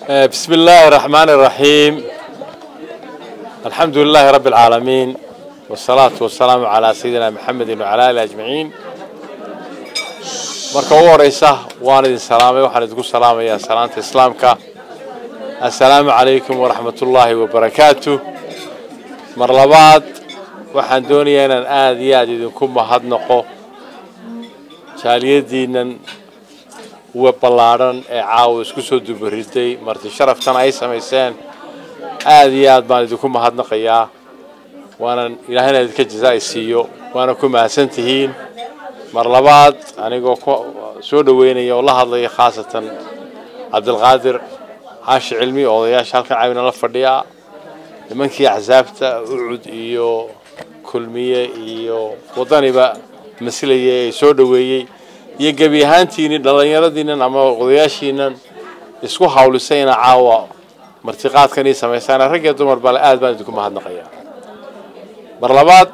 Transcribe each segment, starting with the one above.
بسم الله الرحمن الرحيم. الحمد لله رب العالمين والصلاة والسلام على سيدنا محمد وعلى آله أجمعين. marka ugu horeysa waan idin salaamay waxaan idinku salaamayaa salaanta islaamka. Assalaamu alaykum wa rahmatullahi wa barakaatuh. mar labaad waxaan doonayaa inaan aad iyo aad idinku mahadnaqo jaaliyadiinan وبلارن عاوز كسر دبرتي مرت شرف تنا أي سميسان آديات ما لديكم هذا نقيا وأنا إلى هنا ذيك الجزاء السيو وأنا كم أسنتهين مرلبات أنا جو سودويني والله هذا خاصة عبد القادر عاش علمي أو يا شارك عاونا لفرديا لمن كي عزابته أعود إيو كل مية إيو وطني بقى مسألة سودويني يجبي هانتيني دلنيردينا أما قضياشينا يسكو حاولوا سينا عاوا مرتقات كنيسة ميسانا رجع دمر بالآد بندكم هاد نقيا برلبات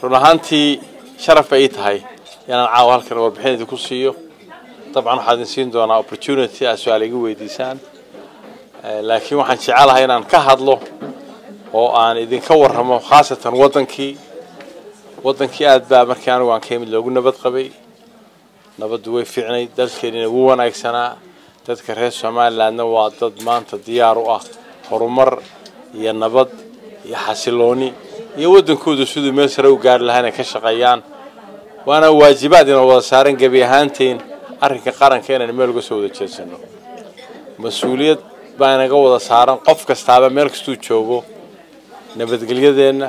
رونهانتي شرف بيت هاي يعني عاوا هالكن وربحين دكوسيو طبعا حادثين دونا opportunity أسوالي قوي ديسان لكن واحد شعالها هنا نكهضله وأنا إذا كورهم خاصة waddankii aad baa markaan waan ka yimid loogu nabad qabay nabad way fiicnay dalkeena ugu wanaagsanaa dadka reer Soomaaliland waa dad maanta diyaar u ah horumar iyo nabad iyo xasilooni iyo waddankooda sidoo meel sare u gaar lahayn ka shaqeeyaan waana waajibaad in wada saaran gabi ahaanteen arrinka qarankeena meel uga soo wada jeesano mas'uuliyad baa naga wada saaran qof kastaaba meel kastuu joogo nabadgelyadeena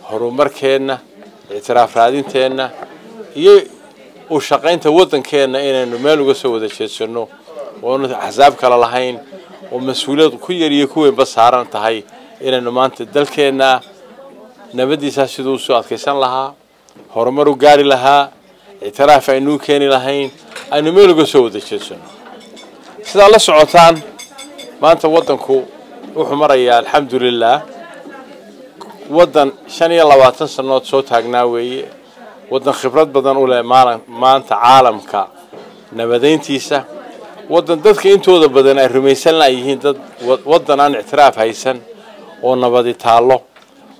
horumarkeena اعتراف رادينتنا وشقينته ودن كنا إنه ماله جسوا وده شيء سنو وإنه أحزاب كلا لهين ومسؤوليات كل يكون بس هارن تهاي إنه ما أنت دل كنا نبدي ساسدو سؤال كيسان لها هرمرو جاري لها اعتراف إنه كان لهين إنه ماله جسوا وده شيء سنو سيد الله سعوتان ما أنت ودنكو وحمريا الحمد لله ودن شنيا لواتن سنوات صوت هجناوي ودن خبرات بدن أولى ما أنت عالم كا نبدين تيسا ودن دتك أنتوا ده بدن الرميسان لا يهين دت ودن عن اعتراف هيسن ونبدي تعلق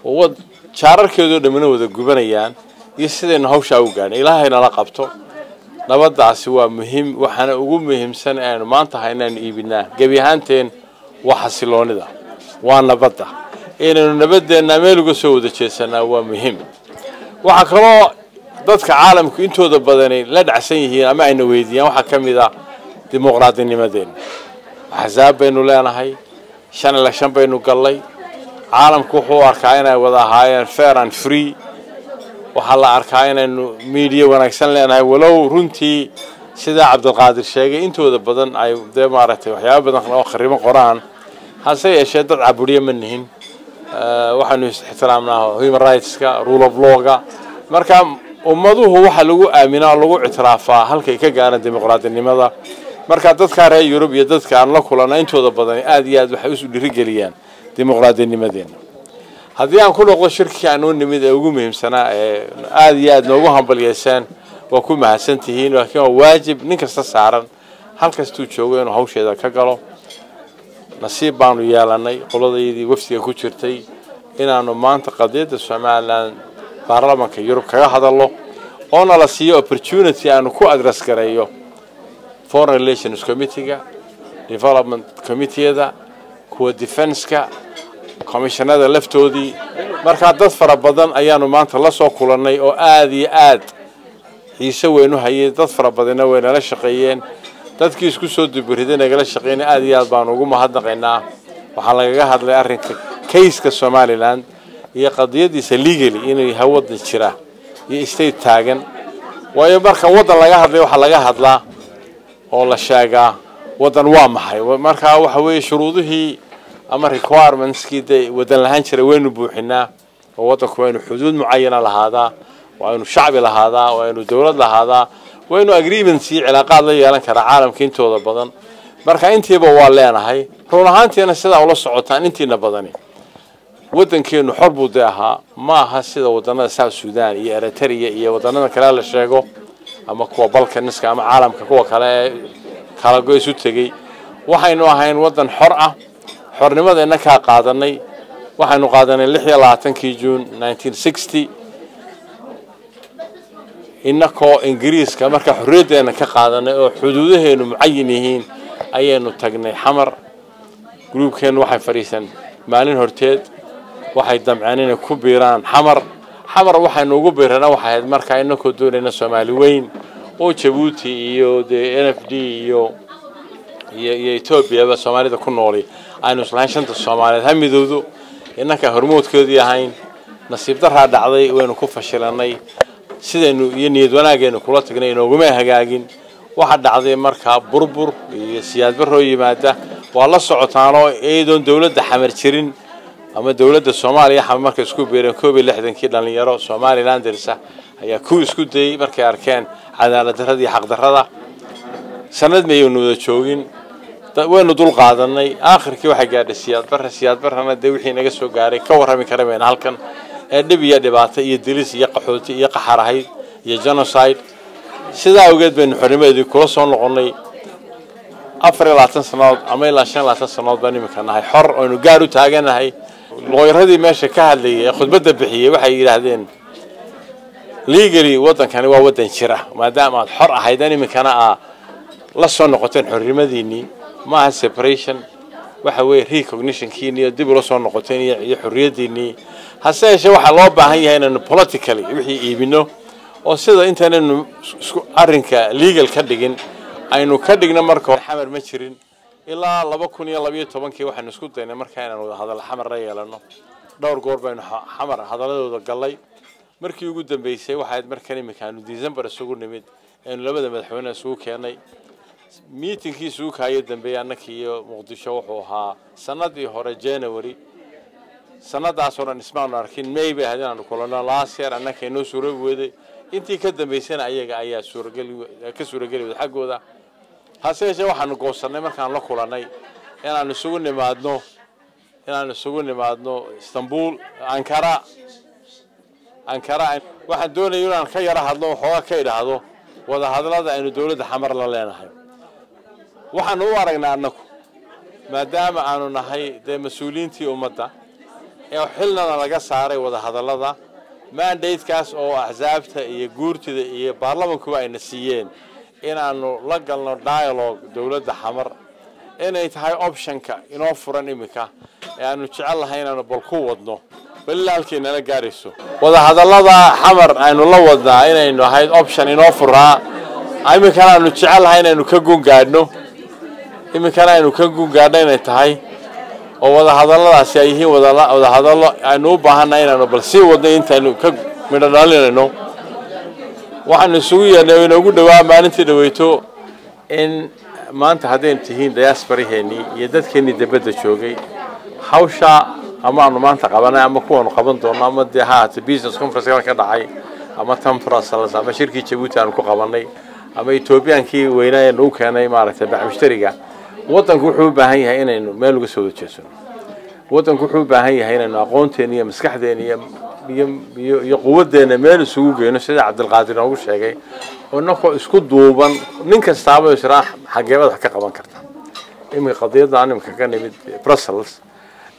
وود شارك كده دمنه وده جبنيان يصير إنه هو شاوجان إلهي نلاقبته نبض عسوا مهم وحنا أقول مهم سنة يعني ما أنت هينا نيبنا جبيهانتين وحصلون ده وأنا نبضه إنه نبدأ نعمل جسود الشيء هو مهم وحكرا ضدك عالم كنتوا ضبطني لا دعسين هي ما إنه ويديا وحكم إذا ديمقراطية مدين أحزاب بينه لا هاي شان الأشام بينه قلي عالم كوحو أركاينا وذا هاي fair and free وحلا أركاينا إنه ميديا ونكسن لنا ولو رنتي سيدا عبد القادر شيء إنتوا ضبطن أي ده مارته وحياة بدنا آخر من القرآن هذا أشياء عبودية منهن waxaanu ixtiraamnaa human rights ka rule of law ga marka ummaduhu waxa lagu aaminaa lagu ictiraafaa halkay ka gaaraan dimuqraadinimada marka dadka reer Yurub iyo dadka aan la kulana intooda badan aad iyo aad waxay isu dhirigeliyaan dimuqraadinimadeena hadii aan ku noqdo shirkii aan u nimid ee ugu muhiimsanaa aad iyo aad noogu hambalyeesaan waa ku mahadsantihiin laakiin waa waajib nin kasta saaran halkastuu joogo inuu hawsheeda ka galo نصيب بانو يالاني قلوديدي وفديga ku jirtay inaanu maanta qadiyada Soomaaliland baarlamaanka Yurub kaga hadalno oo la siiyo opportunity aanu ku address gareeyo Foreign Relations Committee-ga Development Committee-da kuwa defense-ka commissioner-da laftoodii marka dad fara badan ayaanu maanta la soo kulanay oo aad iyo aad xiiso weyn u hayay dad fara badan oo la shaqeeyeen dadkii isku soo dibirida nagala shaqeynay aad iyo aad baan ugu mahadnaqaynaa waxa laga hadlay arrinka case-ka Somaliland iyo qadiyadiisa legally inay hawada jira iyo state taagan waayo marka wadan laga hadlay waxa laga hadlaa oo la sheegaa wadan waa maxay marka waxa weeye shuruudihii ama requirements-kii wadan lahaan jiray waynu buuxinaa oo wadanku waa inuu xuduud mucayyana lahaadaa waa inuu shacbi lahaadaa waa inuu dawlad lahaadaa وإنه agreements علاقات لا يلان كرا عالم كنتوا ذا بدن مركا أنتي بوالنا هاي رونهانتي أنا سيدا ولا صعوتان أنتي نبضني ودن كأنه حرب داها ما هالسيدا ودنا ساوث السودان يا إريتريا يا ودنا كلا الشيء أما كوا بالك الناس كأما عالم كوا كلا جوي سوتجي waxaynu ahayn wadan xor ah xornimadeena ka qaadanay waxaynu qaadanay 26 June 1960 inakoo Ingiriiska marka xorriyadeena ka qaadanay oo xuduudaheenu mucayin yihiin ayaynu tagnay xamar groupkeen waxay fariisan maalin horteed waxay damceen inay ku biiraan xamar waxaynu ugu biirana waxay marka inakoo doonayna Soomaali weyn oo Djibouti iyo NFD iyo Ethiopia Soomaalida ku nool aynu islahayn shanta Soomaaliyeed hamidoodu inaka hormoodkoodii ahayn nasiib darra dhacday waynu ku fashilanay sidaynu iyo niyad wanaageenu kula tagnay inooguma hagaagin waxa dhacday marka burbur iyo siyaad barro yimaada waa la socotaanoo eedoon dawladda xamar jirin ama dawladda Soomaaliya xamar markay isku beereen 62 dhalinyaro Somalilanders ayaa ku isku dayay markay arkeen cadaalad darrada iyo xaq darrada sanad meeynu wada joogin waynu dul qaadanay aakhirkii waxa gaadhay siyaad barrana wixii naga soo gaaray ka warrami karameen halkan ee dhib iyo dhibaato iyo dilis iyo qaxooti iyo qaxarahay iyo genocide sidaa ogeed baynu xornimadii kula soo noqonay 24 sanadood ama ilaa 25 sanadood baan imika nahay xor oo inu gaar u taaganahay looyradii meesha ka hadlayay khudbadda bixiyay waxay yiraahdeen legally wadankani waa wadan jira maadaama aad xor ahaydeen imikana la soo noqoteen xornimadiinii ma separation waxa weey recognition kiiniyo dib loo soo noqoteen iyo xorriyadiinii hase yeeshee waxa loo baahan yahay inaan politically wixii iibino oo sida intaanaynu arrinka legal ka dhigin aynu ka dhigno marka xamar ma jirin ilaa 2012 waxaan isku daynay marka inaan wada hadal xamar la yeelano dhowr goor baynu xamar hadaladooda galay markii ugu dambeysay waxaad markan imikaanu December isugu nimid in labada madaxweyne isugu keenay meetingkii isugu kaayay dambeeyay annakii iyo Muqdisho wuxuu ahaa sanadii hore January sanadaas oo dhan ismaan arkin maybe hadaan kulano last year annakii noo suuro weeday intii ka dambeysana ayaga ayaa suuragali xaqooda hase yeeshee waxaan goosanay markaan la kulanay inaan isugu nimaadno Istanbul Ankara waxaan doonayay inaan ka yara hadlo waxa ka idhaahdo wada hadalada aynu dawladda xamar la leenahay waxaan u aragnaa annagu maadaama aanu nahay mas'uuliyiintii ummadda ee xilnana laga saaray wada hadalada mandate-kaas oo axsaabta iyo guurtida iyo baarlamaanku ayna siiyeen inaanu la galno dialogue dawladda xamar inay tahay optionka inoo furan imika ee aanu jecel lahayn inaanu bal ku wadno balaalkeena la gaarayso wada hadalada xamar aynu la wadnaa inaynu ahayd option inoo furaa imika aanu jecel lahayn inaanu ka gungaadno imika aynu ka gungaadno inay tahay oo wada hadaladaasi ay yihiin wada hadallo aynu u baahanahay inaanu bal sii wadno intaanu ka midho dhalinayno waxaan isugu yeernay inoogu dhawaa maalintii dhaweyto in maanta hadeen tihiin diasporaheeni iyo dadkeeni dibadda joogay hawsha ama aanu maanta qabanay ama kuwanu qaban doono ama haata business conference ka dhacay ama conference ama shirkii Djibouti aanu ku qabanay ama Ethiopiankii weynayeen uu keenay maaragtay bacmishtariga wadanku wuxuu u baahan yahay inaynu meel uga soo jeesano wadanku wuxuu u baahan yahay inaynu aqoonteena iyo maskaxdeena iyo quwadeena meel isugu geeyno sida Cabdulqaadir ugu sheegay oo nako isku duuban nin kastaaba sharax xageebada wax ka qaban karta imay qadiyada animka ka nimid Brussels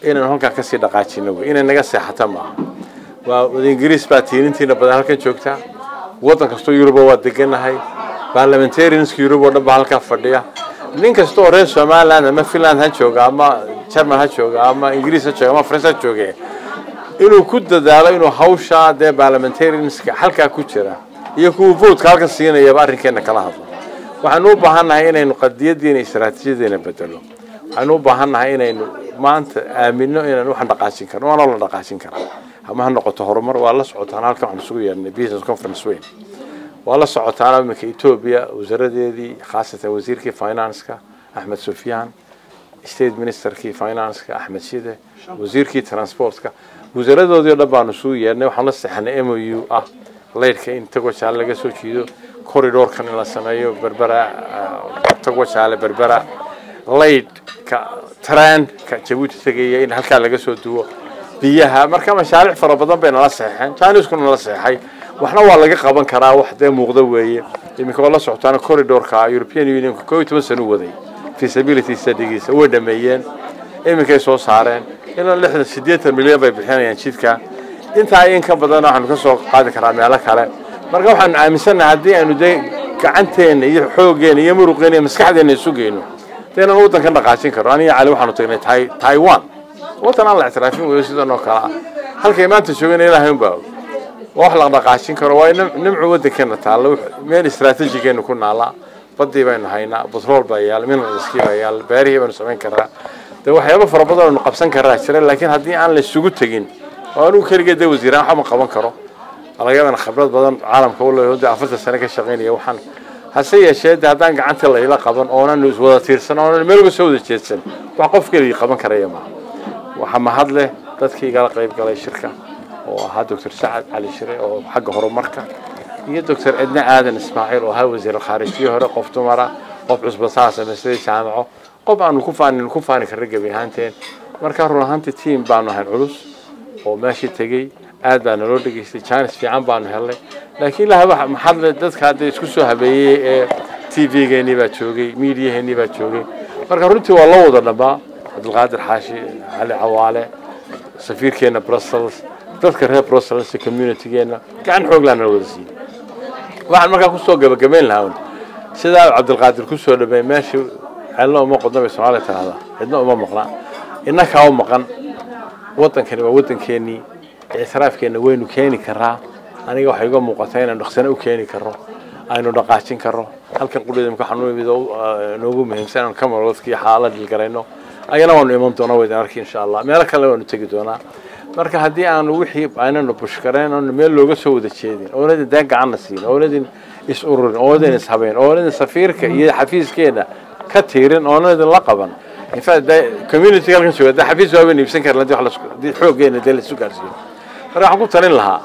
inaan halka ka sii dhaqaajino inay naga seexata ma waa Ingiriis baa tiinintiina badan halkan joogta wadan kasto Yurub waa deganahay parliamentarians Yurub oo dhan halka fadhiya nin kasto oo reer Soomaaliland ama Finland ha jooga ama German ha jooga ama Ingiriis ha jooga ama France ha jooga inuu ku dadaalo inuu hawsha parliamentarianska halka ku jira iyo kuwa vote halka siinaya arrinkeena kala hadlo waxaan u baahanahay inaynu qadiyadiina istiraatiijiyadeena bedelo waxaan u baahanahay inaynu maanta aamino inaan wax dhaqaajin karno oo la dhaqaajin karo ama ha noqoto horumar waa la socotaan halka waxaan isugu yeernay business conference weyn waa la socotaan imika Ethiopia wasaaraddeedii khaasatan wasiirkii finance-ka Ahmed Sufyaan state ministerkii finance-ka Ahmed Shide wasiirkii transport-ka wasaaraddoodii dhan isugu yeernay waxaan la saxnay MOU leedka in tago jaal laga soo jiido corridor-kan la sameeyo berbera tago jaal berbera leed ka train ka Djibouti tagay in halka laga soo duwo biyaha marka mashaariic fara badan bayna la saxeen Chinese-kuna la saxay waxna waa laga qaban karaa wax muuqda weeye imika la socotaan corridor-ka European Union-ka 12 sano waday feasibility studies oo dhameeyeen iminkay soo saareen ilaa 68 milyan bay bixinayaan jidka inta ay in ka badan waxaan ka soo qaadi karaa meelo kale marka waxaan aaminsanahay haddii aynu gacanteena iyo xooggeena iyo muruqeena iyo maskaxdeena isu geyno deena waddanka dhaqaajin karo aniga cali waxaanu tagnay Taiwan waddan aan la ictiraafin weeyo sidoo kale halkay maanta joogeen ilaahay un baa wax la dhaqaajin karo waa nimco waddankeena taalo meel istiraatiijigeena ku naala badii baynu haynaa batrool baa yaal min iskii baa yaal beerihi baynu samayn karaa waxyaabo fara badan oo qabsan karaa jira laakiin haddii aan la isugu tagin oo anu kaligeed wasiiraan waxa ma qaban karo laga yaabaa khibrad badan caalamka oo leeyahay 4 sano ka shaqeynaya waxaan hase yeeshee haddaan gacanta la ila qaban oo aan wada tiirsan oo meel uga soo wada jeedsan wax qof kaliya qaban karaya ma waxa ma hadle dadkii kala qayb galay shirka oo ahaa Dr. Saad Ali Shire oo xagga horumarka iyo Dr. Edna Aadan Ismaaciil oo ahaa wasiir kharijiye hore qof dumara qof cusub saasay jaamaco qof aan ku faani karin gabi ahaanteen marka run ahaantii team baanu ahayn culus oo meeshii tagay aad baan loo dhageystay chance fiican baanu helay laakiin la maxad dadka hadda isku soo habeeyay ee TV-geeni baa joogay media-geeni baa joogay marka runtii waa la wada dhaba Abdulqaadir Xaashi Ali Cawaale safiirkeena Brussels dadka reer Brussels community-geena gacan xoog lana wada siiyay waxaan markaa ku soo gabagabeyn lahaa sida Abdulqaadir ku soo dhabay meeshii الله ما قدنا بسؤال هذا عندنا ما مقنع إنك هو مقن وطن كني ووطن كني اعتراف كنا وين وكاني كرا أنا جو حيقوم مقطعين أن نخسنا وكاني كرا أنا نقاشين كرا هل كان قولي دمك حنون بيدو نوجو مهم سنة كم مرات كي حالة الجرينو أينا وان إمامتنا ودارك إن شاء الله ما لك لو نتجدونا مركز هدي أنا وحي أنا نبشكرين أنا ميل لوجو سود الشيء أولاد دق عن السين أولاد يسؤرون أولاد يسحبين أولاد سفير حفيز كذا كثيرين أنا هذا اللقبا إن فات community كان شو ده حفيز وابني بسنكر لدي خلاص دي حوجين ده السكر زين راح أقول ترين لها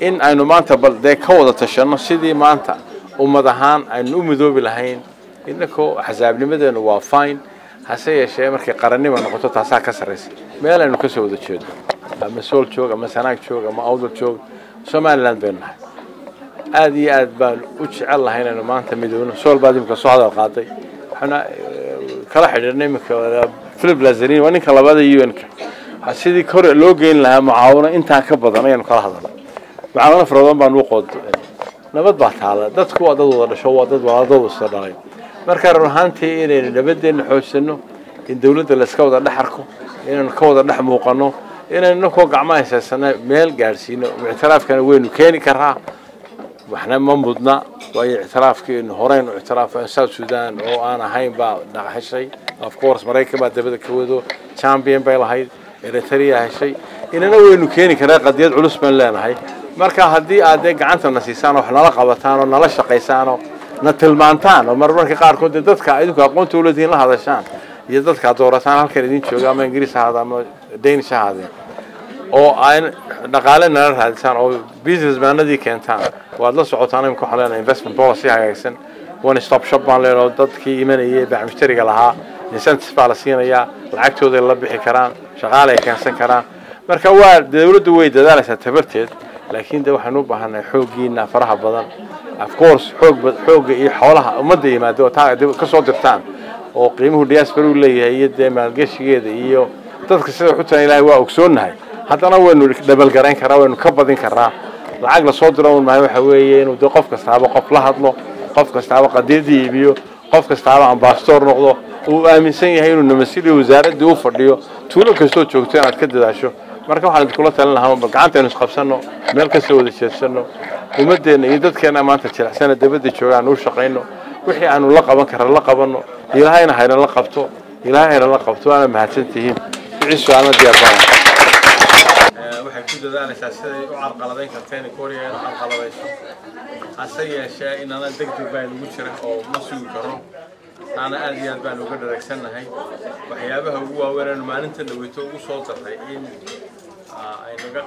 إن أنا ما أنت بل ده كوضة تشنو سيدي ما أنت ومدهان أن أمدو بالهين إنكو حساب لمدة إنه فاين هسه شيء مركي قرني من نقطة تساع كسرس ما لا إنه كسر وده شيء أما سول شوك أما سناك شوك أما أوضل شوك سمان لان بيننا هذه أدبال وش الله هنا إنه ما أنت مدونه سول بعد يمكن صعد القاضي إحنا كلا حجرنا مك فيلب لازرين وأنا كلا بعد يوينك حسيدي كور لوجين لها معاونة أنت كبضنا يعني كلا هذا معاونة فرضان بنوقد نبض بحث على ده تكو ده ولا شو ده ولا ده والصداقين مركز روحانتي إن نبدأ نحوس إنه الدولة اللي سكوت ده حركه إن الكود ده موقنه إن نكو قعمة أساسا ميل جالسين واعتراف كان وين وكاني كرها وإحنا منبضنا واعتراف كأنه هورين واعتراف ساوث السودان أو أنا هاي با هالشيء of course مريكا بعد بدك كودو champion بايلا هاي إريتريا هالشيء إننا وين وكاني كرها قد يد علوس من لنا هاي مركز هدي أديك عنت النسيسان وإحنا لقبتان ونلا شقيسان نتلمانتان ومرة قار كنت دتك عيدك أقول تولدين لهذا الشان يدتك دورتان هالكردين شو قام إنجليز هذا ما دين شهادة أو أين نقالنا هذا الشان أو بيزنس مان ذي كنتان وهذا صعوتان يمكن حلنا investment policy هايسن one stop shop ما لنا دتك إيمانية بعمشتري لها إنسان تسبع لسينا العكس هذا اللي بحكران شغالة كانسن كران مركز دولة ويد دارس اعتبرت لكن ده وحنوب هنا حوجينا فرح بدن of course حوج حولها مدة ما دو كسر درتان وقيمه دياس برول لي هي ده ما الجيش كده إياه تذكر حتى إلى وأكسون هاي حتى أنا وين دبل جرين كرا وين كبدين كرا العقل صدره ما هو حويين وده قف كستعب قف لحظله قف كستعب قديدي بيو قف كستعب عن باستور نقضه وآمن سنة هاي إنه مسيري وزارة دوفر ديو تقوله كستو شوكتين عتكدد عشو marka waxaan kula talin lahaa gacanta inuu qabsano meel ka soo wada jeedsano umadeena iyo dadkeena maanta jilicsan dabada joogaan oo shaqeyno wixii aanu la qaban karo la qabano ilaahayna hayna la qabto ana mahadsantihiin wixii su'aalo diyaar baan waxay ku dadaalaysaa siday u carqaladeyn karteen Korea oo carqaladeyso hase yeeshee inaan degdeg baan ugu jira oo ma sugi karo أنا أديان بانو قدر أكسرنا هاي وحيابها هو وين مالنت اللي ويتوقو صوت الحين إنه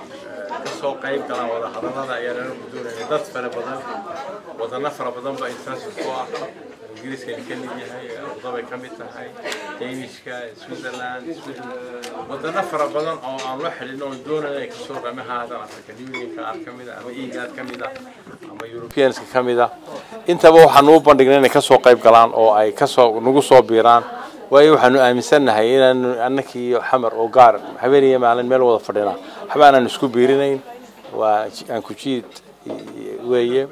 كسو قريب كلام ولا هذا يعني بدون دست فر بدن وتنفر بدن بإنترس القوى الإنجليز كان هاي وضبط كميتها هاي دانيشكا سويسرلاند وتنفر بدن أو عن واحد إنه دون كسو كم هذا كنيوي كأركميدا أما إيجاد كميدا أما يوروبيانس كميدا inta boo waxaan u bandhignay inay ka soo qayb galaan oo ay ka soo nagu soo biiraan waayo waxaanu aaminsannahay inaanu annakii xamar oo gaar habeenaya maalin meel wada fadhina waxba aanan isku biirinayn waa aan ku jiid weeye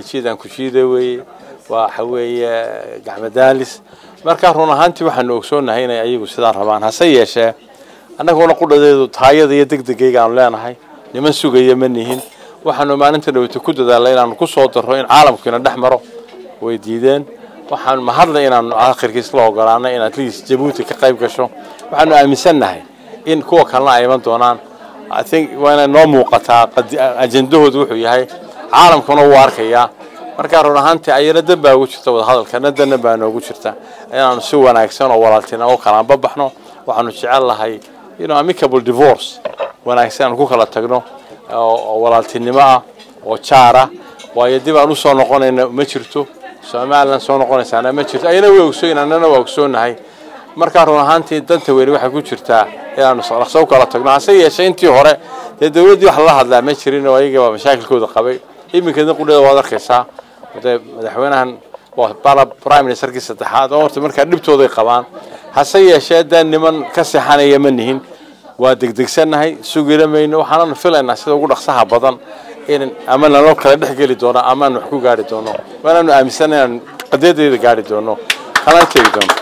jiid aan ku jiiday weeye waxa weeye gacmadaalis marka run ahaantii waxaanu ogsoonahay inay ayagu sidaan rabaan hase yeeshee annaguna qudhadeedu taayada iyo degdegayga aan leenahay niman sugaya ma nihin waxaanu maalinta dhawta ku dadaalay inaanu ku soo daro in caalamkuna dhex maro way diideen waxaan ma hadlay inaanu aakhirkiis la ogolaanay in at least Djibouti ka qayb gasho waxaanu aaminsannahay in kuwa kalena ay iman doonaan I think waana noo muuqataa ajandahoodu wuxuu yahay caalamkuna uu arkayaa marka run ahaantii ayna dambaa ugu jirta wada hadalkana dana baa noogu jirta inaanu si wanaagsan oo walaaltinimo kala baxno waxaanu jecel lahay amicable divorce wanaagsan ku kala tagno oo walaaltinimo ah oo jaara waayo dib aan u soo noqonayna ma jirto Soomaaliland soo noqonaysaana ma jirto ayna way ogsoonaanana waa ogsoonahay marka run ahaantii danta weyn waxa ku jirta inaanu soo kala tagno hase yeeshee intii hore dawladdu wax la hadlaa ma jirin oo ayaga mashaakilkooda qabay iminkana qudheeda waad arkaysaa madaxweynahan waa prime ministerkii saddexaad oo horta markaa dhibtooday qabaan hase yeeshee daan niman ka seexanaya ma nihin waa degdegsanahay sugilamayno waxaan filaynaa sida ugu dhaqsaha badan in ama naloo kala dhexgeli doono ama wax ku gaari doono waana aaminsan inaan qadeedeeda gaari doono kala tagi doono